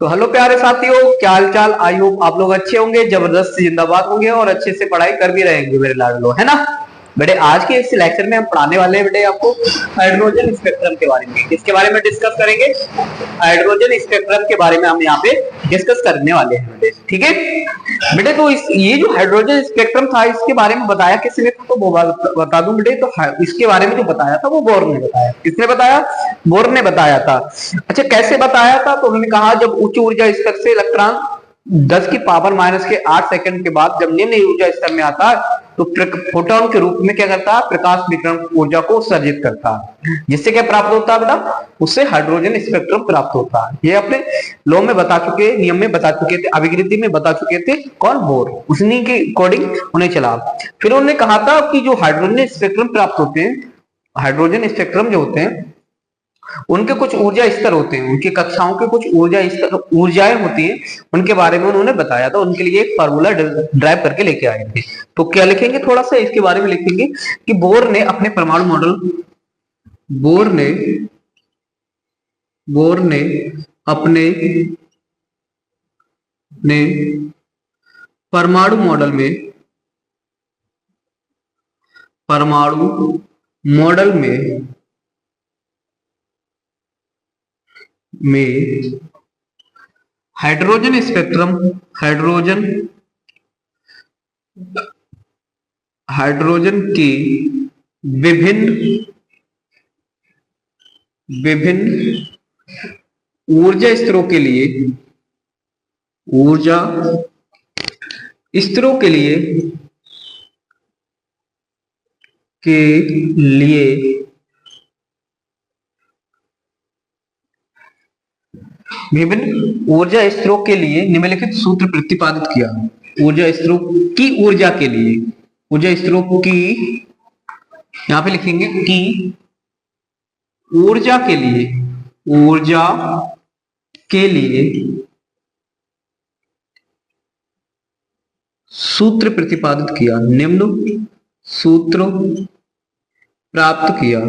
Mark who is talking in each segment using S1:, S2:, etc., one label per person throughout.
S1: तो हेलो प्यारे साथियों, क्या हाल चाल। आई होप आप लोग अच्छे होंगे, जबरदस्त जिंदाबाद होंगे और अच्छे से पढ़ाई कर भी रहेंगे मेरे लाडलो, है ना। बेटे आज के इस लेक्चर में हम पढ़ाने वाले हैं बेटे आपको हाइड्रोजन स्पेक्ट्रम के बारे में। किसके बारे में डिस्कस करेंगे? हाइड्रोजन स्पेक्ट्रम के बारे में हम यहाँ पे डिस्कस करने वाले हैं बेटे, ठीक है बेटे। तो ये जो हाइड्रोजन स्पेक्ट्रम था, इसके बारे में बताया किसने था, तो वो बता दूं बेटे। तो इसके बारे में जो बताया था वो बोर ने बताया। किसने बताया? बोर ने बताया था। अच्छा, कैसे बताया था? तो उन्होंने कहा जब उच्च ऊर्जा स्तर से इलेक्ट्रॉन 10 की पावर माइनस के 8 सेकंड के बाद जब निम्न ऊर्जा स्तर में आता है तो फोटोन के रूप में क्या करता है? प्रकाश विकिरण ऊर्जा को उत्सर्जित करता है। जिससे क्या प्राप्त होता है बेटा? उससे हाइड्रोजन स्पेक्ट्रम प्राप्त होता है। ये अपने लॉ में बता चुके, नियम में बता चुके थे, अभिकृति में बता चुके थे। कौन? बोर। उसी के अकॉर्डिंग उन्हें चला। फिर उन्होंने कहा था कि जो हाइड्रोजन स्पेक्ट्रम प्राप्त होते हैं, हाइड्रोजन स्पेक्ट्रम जो होते हैं उनके कुछ ऊर्जा स्तर होते हैं, उनकी कक्षाओं के कुछ ऊर्जा स्तर, ऊर्जाएं होती हैं, उनके बारे में उन्होंने बताया था। उनके लिए एक फार्मूला ड्राइव करके लेके आए थे। तो क्या लिखेंगे? थोड़ा सा इसके बारे में लिखेंगे कि बोर ने अपने परमाणु मॉडल, बोर ने बोर ने अपने ने परमाणु मॉडल में, परमाणु मॉडल में हाइड्रोजन स्पेक्ट्रम, हाइड्रोजन हाइड्रोजन की विभिन्न विभिन्न ऊर्जा स्तरों के लिए, ऊर्जा स्तरों के लिए विभिन्न ऊर्जा स्तरों के लिए निम्नलिखित सूत्र प्रतिपादित किया। ऊर्जा स्तरों की ऊर्जा के लिए, ऊर्जा स्तरों की, यहां पे लिखेंगे कि ऊर्जा के लिए, ऊर्जा के लिए सूत्र प्रतिपादित किया, निम्न सूत्र प्राप्त किया।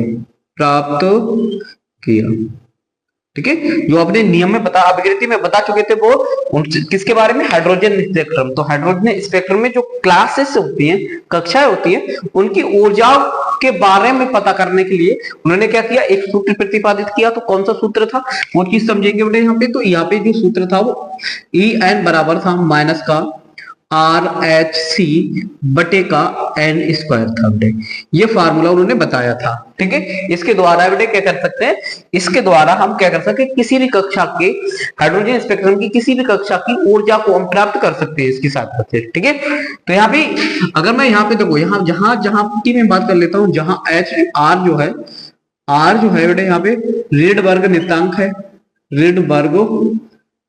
S1: ठीक है, जो अपने नियम में बता, अभिकृति में बता चुके थे वो किसके बारे में? Hydrogen spectrum. तो हाइड्रोजन स्पेक्ट्रम में जो क्लासेस होती हैं, कक्षाएं होती हैं, उनकी ऊर्जा के बारे में पता करने के लिए उन्होंने क्या किया? एक सूत्र प्रतिपादित किया। तो कौन सा सूत्र था वो चीज समझेंगे बेटे यहाँ पे। तो यहाँ पे जो सूत्र था वो ई एन बराबर था माइनस का आर एच सी बटे का एन स्क्वायर था बेटे। ये फार्मूला उन्होंने बताया था। ठीक है, इसके द्वारा बेटे क्या कर सकते हैं? इसके द्वारा हम क्या कर सकते हैं? किसी भी कक्षा के हाइड्रोजन स्पेक्ट्रम की किसी भी कक्षा की ऊर्जा को हम प्राप्त कर सकते हैं इसकी सहायता से। ठीक है, तो यहाँ पे अगर मैं यहाँ पे देखो, यहाँ जहां जहां की मैं बात कर लेता हूँ, जहां एच आर जो है, आर जो है बेटे यहाँ पे रीडबर्ग नियतांक है, रीडबर्ग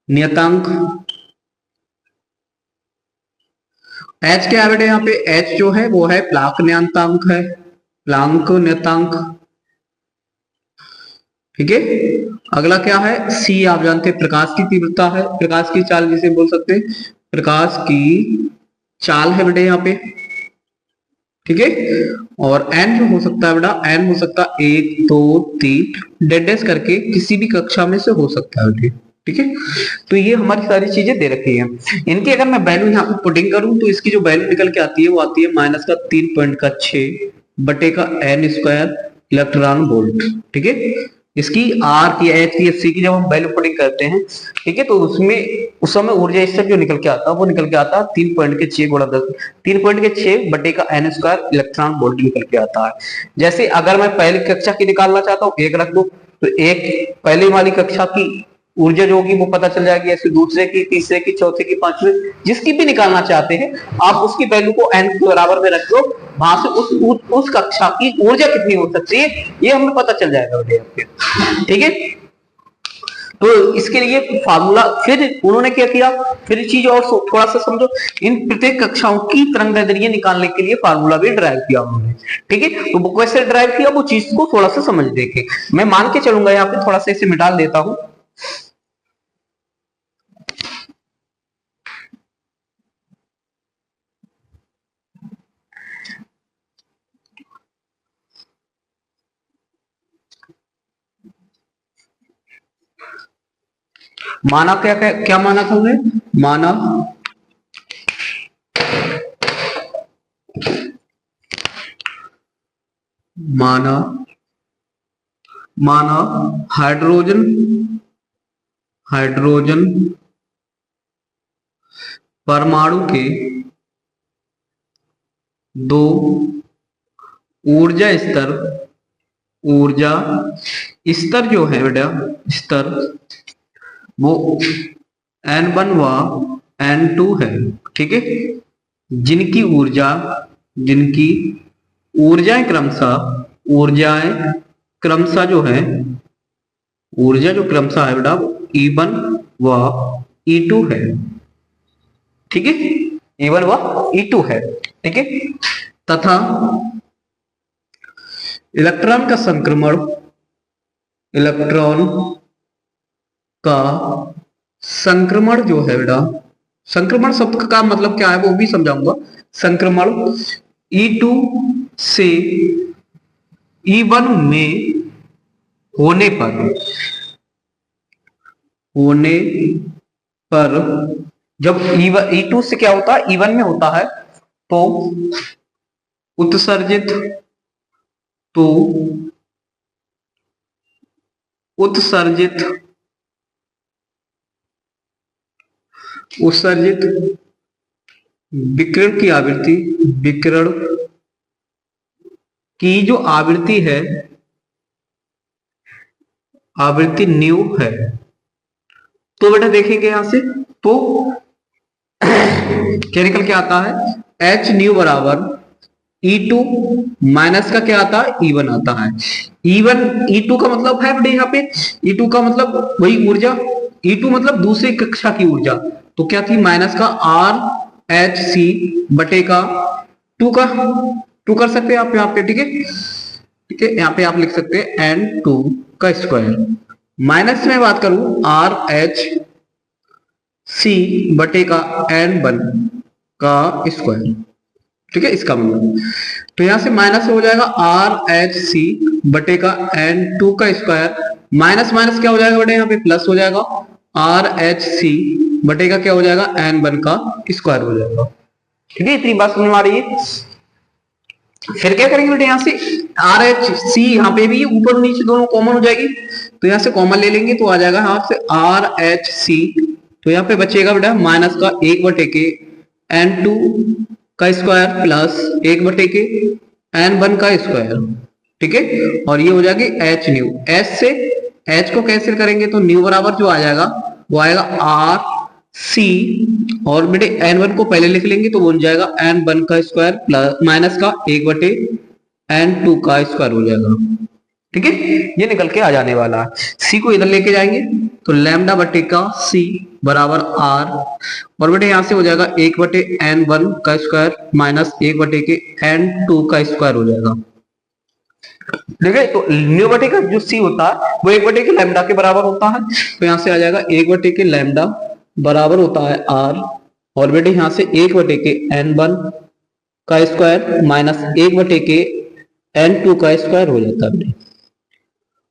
S1: नियतांक। एच क्या है बेटे यहाँ पे? एच जो है वो है प्लांक नियतांक है, प्लांक नियतांक। ठीक है, अगला क्या है? सी आप जानते हैं प्रकाश की तीव्रता है, प्रकाश की चाल जिसे बोल सकते हैं, प्रकाश की चाल है बेटे यहाँ पे। ठीक है, और एन जो हो सकता है बेटा, एन हो सकता है 1 2 3 डेड डैश करके किसी भी कक्षा में से हो सकता है बेटे। ठीक है, तो ये हमारी सारी चीजें दे रखी हैं। इनकी अगर मैं वैल्यू यहाँ पे पुटिंग करूं तो इसकी जो वैल्यू निकल के आती है वो आती है माइनस का 3.6 बटे का एन स्क्वायर इलेक्ट्रॉन वोल्ट। ठीक है, इसकी आर की, एच की, एस सी की जब हम वैल्यू पुटिंग करते हैं, ठीक है, तो उसमें उस समय ऊर्जा स्तर जो निकल के आता है वो निकल के आता है 3.6 गुणा 10, 3.6 बटे का एन स्क्वायर इलेक्ट्रॉन वोल्ट निकल के आता है। जैसे अगर मैं पहली कक्षा की निकालना चाहता हूँ, एक रख दो, तो एक पहली वाली कक्षा की ऊर्जा जो होगी वो पता चल जाएगी। ऐसे दूसरे की, तीसरे की, चौथे की, पांचवे, जिसकी भी निकालना चाहते हैं आप उसकी वैल्यू को एन के बराबर में रख दो, वहां से उस कक्षा की ऊर्जा कितनी हो सकती है ये हमें पता चल जाएगा बेटे। ठीक है, तो इसके लिए फार्मूला फिर उन्होंने क्या किया? फिर चीज और थोड़ा सा समझो, इन प्रत्येक कक्षाओं की तरंगदैर्ध्य निकालने के लिए फार्मूला भी ड्राइव किया उन्होंने। ठीक है, तो वो कैसे ड्राइव किया वो चीज को थोड़ा सा समझ देखे। मैं मान के चलूंगा, यहाँ पे थोड़ा सा इसे मिटा देता हूं। माना क्या क्या, क्या माना था हमने? माना माना माना हाइड्रोजन हाइड्रोजन परमाणु के दो ऊर्जा स्तर ऊर्जा स्तर जो है बेटा, स्तर वो N1 व N2 है। ठीक है, जिनकी ऊर्जा जिनकी ऊर्जाएं क्रमशः जो है, ऊर्जा जो क्रमशः है बेटा E1 व E2 है। ठीक है, E1 व E2 है। ठीक है, तथा इलेक्ट्रॉन का संक्रमण इलेक्ट्रॉन का संक्रमण जो है बेटा, संक्रमण शब्द का मतलब क्या है वो भी समझाऊंगा। संक्रमण E2 से E1 में होने पर होने पर जब E2 से क्या होता है, E1 में होता है तो उत्सर्जित तो उत्सर्जित उत्सर्जित विकिरण की जो आवृत्ति है, आवृत्ति न्यू है। तो बेटा देखेंगे यहां से तो क्या निकल के आता है, एच न्यू बराबर E2 माइनस का क्या आता है, E1 आता है। E1 E2 का मतलब है बेटे यहाँ पे, E2 का मतलब वही ऊर्जा, E2 मतलब दूसरी कक्षा की ऊर्जा। तो क्या थी, माइनस का RHC बटे का 2 का 2 कर सकते हैं आप यहाँ पे। ठीक है, ठीक है, यहाँ पे आप लिख सकते हैं N2 का स्क्वायर, माइनस में बात करूं RH C बटे का N1 का स्क्वायर। ठीक है, इसका मतलब तो यहां से माइनस हो जाएगा RHC बटे का N2 का स्क्वायर, माइनस माइनस क्या हो जाएगा बेटे यहाँ पे प्लस हो जाएगा, RHC बटे का क्या हो जाएगा, N1 का स्क्वायर हो जाएगा। ठीक है, इतनी बात समझ में आ रही है। फिर क्या करेंगे बेटे, यहां से RHC यहाँ पे भी ऊपर नीचे दोनों कॉमन हो जाएगी, तो यहां से कॉमन ले लेंगे तो आ जाएगा यहाँ से RHC, तो यहाँ पे बचेगा बेटा माइनस का 1 बटे के N2 का स्क्वायर प्लस 1 बटे के N1 का स्क्वायर। ठीक है, और ये हो जाएगी H न्यू, H से H को कैंसिल करेंगे तो न्यू बराबर जो आ जाएगा वो आएगा RC, और बेटे N1 को पहले लिख लेंगे तो बन जाएगा N1 का स्क्वायर प्लस माइनस का 1 बटे N2 का स्क्वायर हो जाएगा। ठीक है, ये निकल के आ जाने वाला है। C को इधर लेके जाएंगे तो लैम्डा बटे का C बराबर R, और बेटे यहां से हो जाएगा 1 बटे N1 का स्क्वायर माइनस 1 बटे के N2 का स्क्वायर हो जाएगा। ठीक है, तो न्यू बटे का जो C होता है वो 1 बटे के लैम्डा के बराबर होता है, तो यहां से आ जाएगा 1 बटे के लैम्डा बराबर होता है R, और बेटे यहां से 1 बटे के N1 का स्क्वायर माइनस 1 बटे के N2 का स्क्वायर हो जाता है बेटे।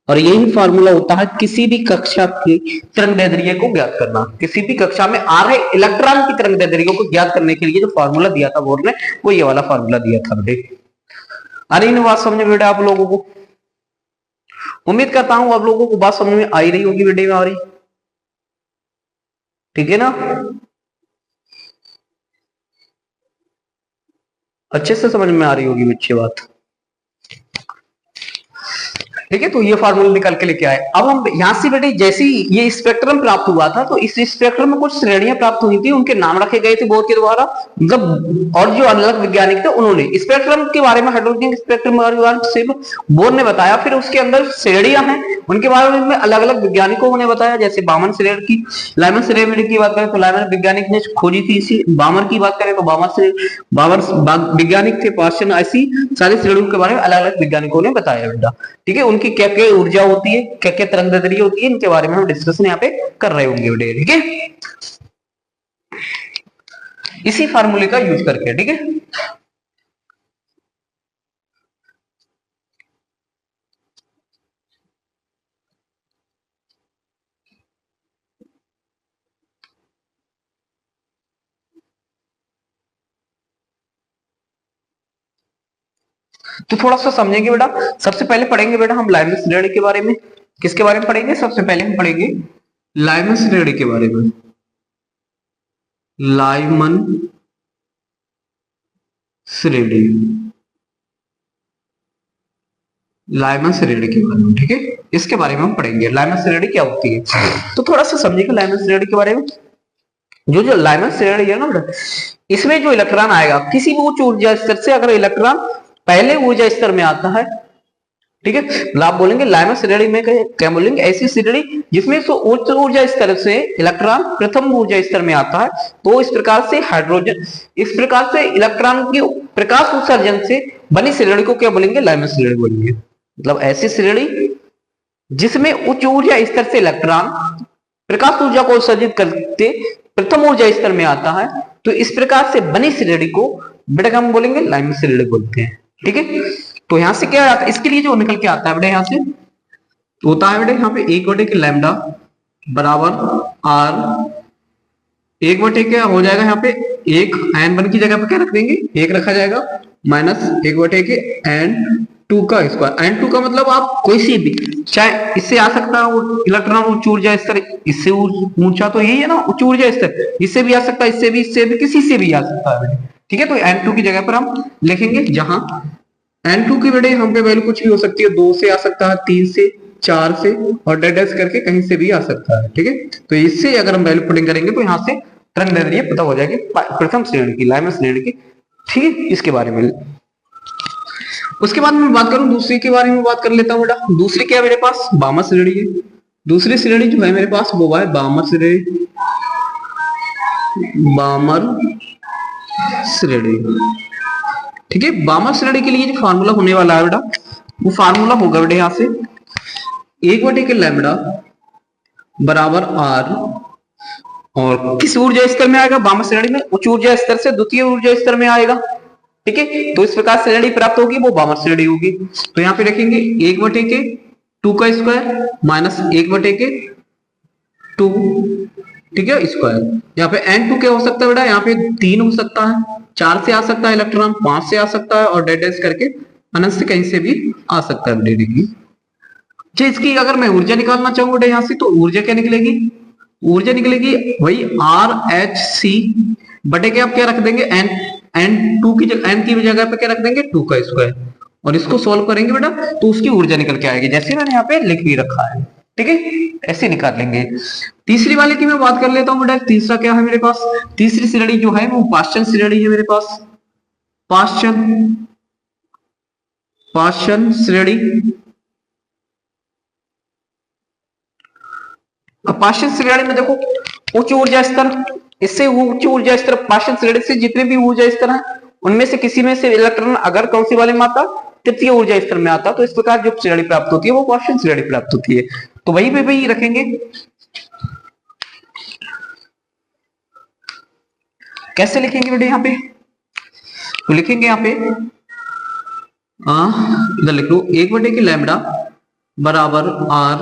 S1: और यही फार्मूला होता है किसी भी कक्षा की तरंगदैर्ध्य को ज्ञात करना। किसी भी कक्षा में आ रहे इलेक्ट्रॉन की तरंगदैर्ध्य को ज्ञात करने के लिए जो फार्मूला दिया था बोर्ड ने, वो ये वाला फार्मूला दिया था बेटे। अरे इन बात समझ में बेटा आप लोगों को, उम्मीद करता हूं आप लोगों को बात समझ में आ ही रही होगी बेटे हमारी। ठीक है ना, अच्छे से समझ में आ रही होगी बच्चे बात। ठीक है, तो ये फार्मूला निकल के लेके आए। अब हम यहां से बेटे जैसे ही ये स्पेक्ट्रम प्राप्त हुआ था तो इस स्पेक्ट्रम में कुछ श्रेणियां प्राप्त हुई थी, उनके नाम रखे गए थे बोर्ड के द्वारा, मतलब और जो अलग वैज्ञानिक थे उन्होंने स्पेक्ट्रम के बारे में, हाइड्रोजन स्पेक्ट्रम के बारे में सिर्फ बोर्ड ने बताया। फिर उसके अंदर श्रेणियां हैं, उनके बारे में अलग अलग वैज्ञानिकों ने बताया। जैसे बामन श्रेणी की, लाइमन श्रेणी की बात करें तो लाइमन वैज्ञानिक ने खोजी थी इसी। बामर की बात करें तो बामर वैज्ञानिक थे पाश्चन। ऐसी सारी श्रेणियों के बारे में अलग अलग वैज्ञानिकों ने बताया बेटा। ठीक है, उनकी क्या क्या ऊर्जा होती है, क्या क्या तरंगदैर्ध्य होती है, इनके बारे में हम डिस्कशन यहाँ पे कर रहे होंगे बेटे। ठीक है, इसी फार्मूले का यूज करके। ठीक है, तो थोड़ा सा समझेंगे बेटा। सबसे पहले पढ़ेंगे बेटा हम लाइमन श्रेणी के बारे में। किसके बारे में पढ़ेंगे? सबसे पहले हम पढ़ेंगे लाइमन श्रेणी के बारे में। लाइमन श्रेणी, लाइमन श्रेणी के बारे में, ठीक है, इसके बारे में हम पढ़ेंगे लाइमन श्रेणी क्या होती है। तो थोड़ा सा समझिएगा लाइमन श्रेणी के बारे में। जो लाइमन श्रेणी है ना बेटा, इसमें जो इलेक्ट्रॉन आएगा किसी भी उच्च ऊर्जा स्तर से, अगर इलेक्ट्रॉन पहले ऊर्जा स्तर में आता है, ठीक है, मतलब आप बोलेंगे लाइमन श्रेणी में क्या बोलेंगे? ऐसी श्रेणी जिसमें उच्च ऊर्जा स्तर से इलेक्ट्रॉन प्रथम ऊर्जा स्तर में आता है। तो इस प्रकार से हाइड्रोजन, इस प्रकार से इलेक्ट्रॉन की प्रकाश उत्सर्जन से बनी श्रेणी को क्या बोलेंगे? लाइमन श्रेणी बोलेंगे। मतलब ऐसी श्रेणी जिसमें उच्च ऊर्जा स्तर से इलेक्ट्रॉन प्रकाश ऊर्जा को उत्सर्जित करते प्रथम ऊर्जा स्तर में आता है, तो इस प्रकार से बनी श्रेणी को बेटा हम बोलेंगे लाइमन श्रेणी बोलते हैं, ठीक है। तो यहां से क्या आता है? इसके लिए जो निकल के आता है बेटा यहां से होता है बेटा यहाँ पे 1/के लैम्डा बराबर आर, 1/के क्या हो जाएगा यहाँ पे, एक n1 की जगह पे क्या रख देंगे? 1 रखा जाएगा, माइनस 1/के n2 का स्क्वायर। n2 का मतलब आप कोई सी भी, चाहे इससे आ सकता है इलेक्ट्रॉन उच्च ऊर्जा स्तर, इससे ऊंचा तो यही है ना उच्च ऊर्जा स्तर, इससे भी आ सकता है, इससे भी किसी से भी आ सकता है, ठीक है। तो n2 की जगह पर हम लिखेंगे, जहां n2 की बेटे हम पे वैल्यू कुछ भी हो सकती है, 2 से आ सकता है, 3 से, 4 से, और डैश करके कहीं से भी आ सकता है, ठीक है। तो इससे अगर हम वैल्यू पुटिंग करेंगे तो यहाँ से तरंग दैर्ध्य पता हो जाएगी प्रथम श्रेणी की, लाइमन श्रेणी की, ठीक है। इसके बारे में उसके बाद मैं बात करूं दूसरी के बारे में बात कर लेता हूं बेटा। दूसरी क्या है मेरे पास? बामर श्रेणी है। दूसरी श्रेणी जो है मेरे पास वो है बामर श्रेणी, बामर श्रेणी, ठीक है। बामर श्रेणी के लिए जो फार्मूला होने वाला है बेटा, वो फार्मूला होगा बेटा यहाँ से 1/के लैम्डा बराबर आर, और किस ऊर्जा स्तर में आएगा? बामर श्रेणी में उच्च ऊर्जा स्तर से द्वितीय ऊर्जा स्तर में आएगा, ठीक है। तो इस प्रकार श्रेणी प्राप्त होगी, वो बामर श्रेणी होगी। तो यहाँ पे रखेंगे 1/के 2 का स्क्वायर माइनस 1/के 2, ठीक है, स्क्वायर। यहाँ पे n2 क्या हो सकता है बेटा? यहाँ पे 3 हो सकता है, 4 से आ सकता है इलेक्ट्रॉन, 5 से आ सकता है, और डैश करके अनंत से कहीं से भी आ सकता है बेटा। जी, इसकी अगर मैं ऊर्जा निकालना चाहूँ बेटा यहाँ से, तो ऊर्जा क्या निकलेगी? ऊर्जा निकलेगी वही RHC/के, आप क्या रख देंगे? n2 की जगह, n की जगह पे क्या रख देंगे? 2 का स्क्वायर, और इसको सॉल्व करेंगे बेटा तो उसकी ऊर्जा निकल के आएगी, जैसे मैंने यहाँ पे लिख भी रखा है, ठीक है, ऐसे निकाल लेंगे। तीसरी वाले की मैं बात कर लेता हूँ बेटा। तीसरा क्या है मेरे पास? तीसरी श्रेणी जो है वो पाश्चन श्रेणी है मेरे पास, पाश्चन श्रेणी। अब पाश्चन श्रेणी में देखो उच्च ऊर्जा स्तर, इससे उच्च ऊर्जा स्तर, पाश्चन श्रेणी से जितने भी ऊर्जा स्तर हैं उनमें से किसी में से इलेक्ट्रॉन अगर कौन सी वाले में आता? तृतीय ऊर्जा स्तर में आता, तो इस प्रकार जो श्रेणी प्राप्त होती है वो पाश्चन श्रेणी प्राप्त होती है। तो वही पे वही रखेंगे। कैसे लिखेंगे बेटे यहाँ पे? तो लिखेंगे यहाँ पे इधर लिख लो 1/के लैम्डा बराबर आर,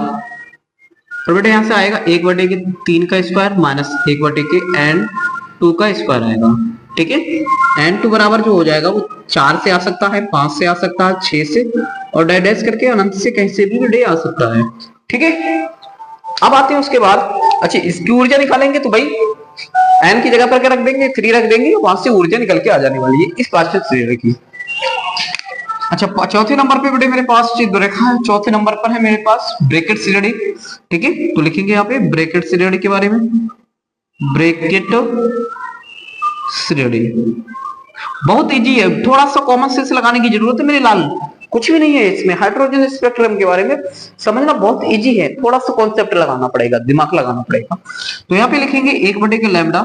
S1: और बेटे यहां से आएगा 1/के 3 का स्क्वायर माइनस 1/के n2 का स्क्वायर आएगा, ठीक है। n2 बराबर जो हो जाएगा वो 4 से आ सकता है, 5 से आ सकता है, 6 से, और डैश करके अनंत से कहीं से भी बेटे आ सकता है, ठीक है। अब आते हैं उसके बाद, अच्छा इसकी ऊर्जा निकालेंगे तो भाई n की जगह पर क्या रख देंगे? 3 रख देंगे, वहां से ऊर्जा निकल के आ जाने वाली है इस पाश्चन श्रेणी की। अच्छा चौथे नंबर पे बेटे मेरे पास चित्र रेखा है, चौथे नंबर पर है मेरे पास ब्रैकेट श्रेणी, ठीक है। तो लिखेंगे यहाँ पे ब्रैकेट श्रेणी के बारे में। ब्रैकेट श्रेणी बहुत इजी है, थोड़ा सा कॉमन सेंस लगाने की जरूरत है मेरे लाल, कुछ भी नहीं है इसमें। हाइड्रोजन स्पेक्ट्रम के बारे में समझना बहुत इजी है, थोड़ा सा कॉन्सेप्ट लगाना पड़ेगा, दिमाग लगाना पड़ेगा। तो यहाँ पे लिखेंगे 1/के लैम्डा।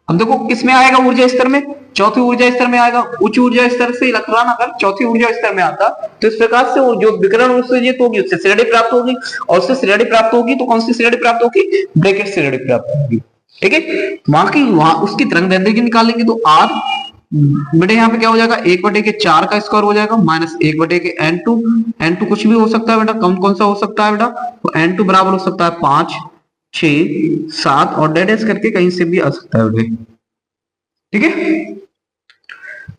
S1: अब देखो किसमें आएगा ऊर्जा स्तर में? चौथी ऊर्जा स्तर में आएगा। उच्च ऊर्जा स्तर से इलेक्ट्रॉन अगर चौथी ऊर्जा स्तर में आता तो इस प्रकार से जो विकिरण उत्सर्जित होगी उससे श्रेणी प्राप्त होगी, और उससे श्रेणी प्राप्त होगी तो कौन सी श्रेणी प्राप्त होगी? ब्रैकेट श्रेणी प्राप्त होगी, ठीक है। वहां उसकी तरंग दैर्ध्य निकालेंगे तो आर बेटे यहाँ पे क्या हो जाएगा? 1/के 4 का स्क्वायर हो जाएगा माइनस 1/के n2 कुछ भी हो सकता है बेटा, कौन सा हो सकता है बेटा? तो n2 बराबर हो सकता है 5, 6, 7, और डैश करके कहीं से भी आ सकता है बेटे, ठीक है।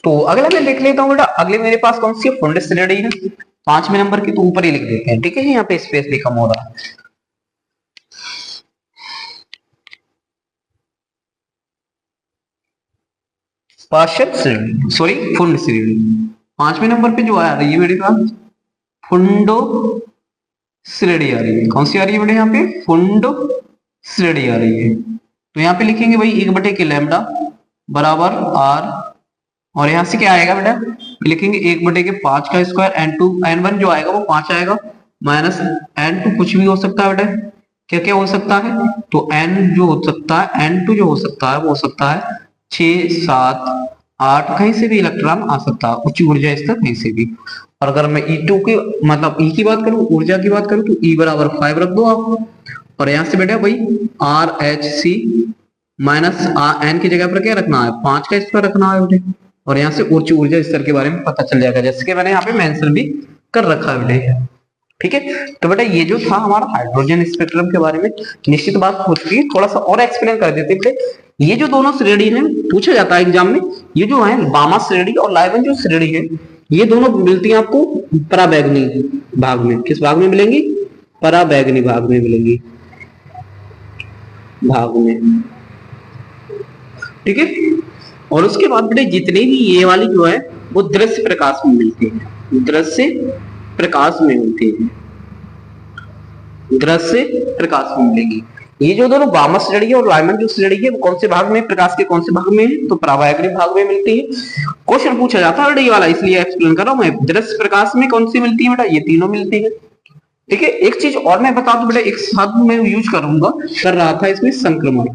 S1: तो अगला मैं लिख लेता हूँ बेटा, अगले मेरे पास कौन सी फुंड श्रेणी है 5वें नंबर की, तो ऊपर ही लिख देते हैं, ठीक है, यहाँ पे स्पेस भी कम हो रहा है। पार्षद श्रेणी, सॉरी फुंड श्रेणी, 5वें नंबर पे जो आ रही है मेरे पास फुंडो श्रेणी आ रही है। कौन सी आ रही है बेटा, यहाँ पे फुंडो श्रेणी आ रही है। तो यहाँ पे लिखेंगे भाई 1/के लैम्डा बराबर आर, और यहाँ से क्या आएगा बेटा, लिखेंगे 1/के 5 का स्क्वायर, n2 n1 जो आएगा वो 5 आएगा, माइनस n2 कुछ भी हो सकता है बेटा, क्या क्या हो सकता है, तो n जो हो सकता है, n2 जो हो सकता है वो हो सकता है 6 7 8, कहीं से भी इलेक्ट्रॉन आ सकता है, उच्च ऊर्जा स्तर कहीं से भी। और अगर मैं E2 की मतलब E की बात करूं, ऊर्जा की बात करूं, तो E बराबर 5 रख दो आप, और यहां से बेटा भाई RHC माइनस n की जगह पर क्या रखना है, 5 का स्क्वायर रखना है बेटे, और यहाँ से उच्च ऊर्जा स्तर के बारे में पता चल जाएगा, जैसे कि मैंने यहाँ पे मेंशन भी कर रखा है बेटे, ठीक है। तो बेटा ये जो था हमारा हाइड्रोजन स्पेक्ट्रम के बारे में निश्चित बात हो चुकी है, थोड़ा सा और एक्सप्लेन कर देते बेटे। ये जो दोनों श्रेणी है पूछा जाता है एग्जाम में, ये जो है बामा श्रेणी और लाइवन जो श्रेणी है, ये दोनों मिलती है आपको पराबैंगनी भाग में। किस भाग में मिलेंगी, पराबैंगनी भाग में मिलेंगी, भाग में, ठीक है। और उसके बाद बेटे जितने भी ये वाली जो है वो दृश्य प्रकाश में मिलती है, दृश्य प्रकाश में मिलती है, दृश्य प्रकाश में मिलेगी। ये जो दोनों बामा श्रेणी है और लाइमन जो श्रेणी है वो कौन से भाग में, प्रकाश के कौन से भाग में है, तो पराबैंगनी भाग में मिलती है। क्वेश्चन पूछा जाता है ये वाला, इसलिए एक्सप्लेन कर रहा हूं मैं। दृश्य प्रकाश में कौन सी मिलती है बेटा, ये तीनों मिलती है, ठीक है। एक चीज और मैं बता दूं बेटा, एक शब्द मैं यूज करूंगा, कर रहा था इसमें, संक्रमण।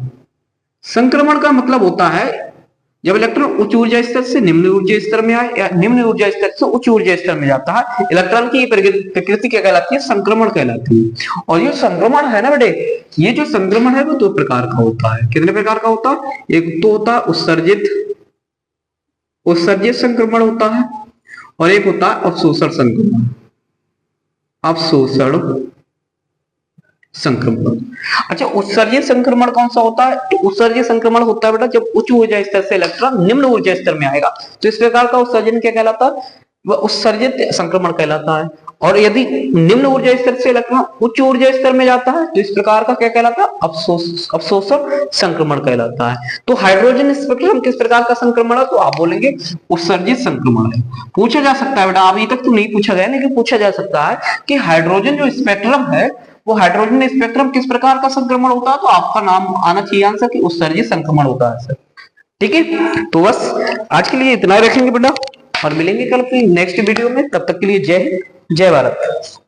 S1: संक्रमण का मतलब होता है जब इलेक्ट्रॉन उच्च ऊर्जा स्तर से निम्न ऊर्जा स्तर में आए, या निम्न ऊर्जा स्तर से उच्च ऊर्जा स्तर में जाता है, इलेक्ट्रॉन की प्रकृति क्या कहलाती है, संक्रमण कहलाती है। और ये संक्रमण है ना बेटे, ये जो संक्रमण है वो 2 प्रकार का होता है। कितने प्रकार का होता है, एक तो होता है उत्सर्जित संक्रमण होता है, और एक होता है अवशोषण संक्रमण, अवशोषण संक्रमण। अच्छा, उत्सर्जित संक्रमण कौन सा होता है, तो उत्सर्जित संक्रमण होता है बेटा जब उच्च ऊर्जा स्तर से इलेक्ट्रॉन निम्न ऊर्जा स्तर में आएगा, तो इस प्रकार का उत्सर्जन क्या कहलाता है, वह उत्सर्जित संक्रमण कहलाता है। और यदि निम्न ऊर्जा स्तर से इलेक्ट्रॉन उच्च ऊर्जा स्तर में जाता है तो इस प्रकार का क्या कहलाता है, अवशोषण संक्रमण कहलाता है। तो हाइड्रोजन स्पेक्ट्रम किस प्रकार का संक्रमण है, तो आप बोलेंगे उत्सर्जित संक्रमण है। पूछा जा सकता है बेटा, अभी तक तो नहीं पूछा गया लेकिन पूछा जा सकता है कि हाइड्रोजन जो स्पेक्ट्रम है वो हाइड्रोजन स्पेक्ट्रम किस प्रकार का संक्रमण होता है, तो आपका नाम आना चाहिए आंसर कि उत्सर्जित संक्रमण होता है सर, ठीक है। तो बस आज के लिए इतना रखेंगे बेटा, और मिलेंगे कल अपनी नेक्स्ट वीडियो में, तब तक के लिए जय हिंद जय भारत।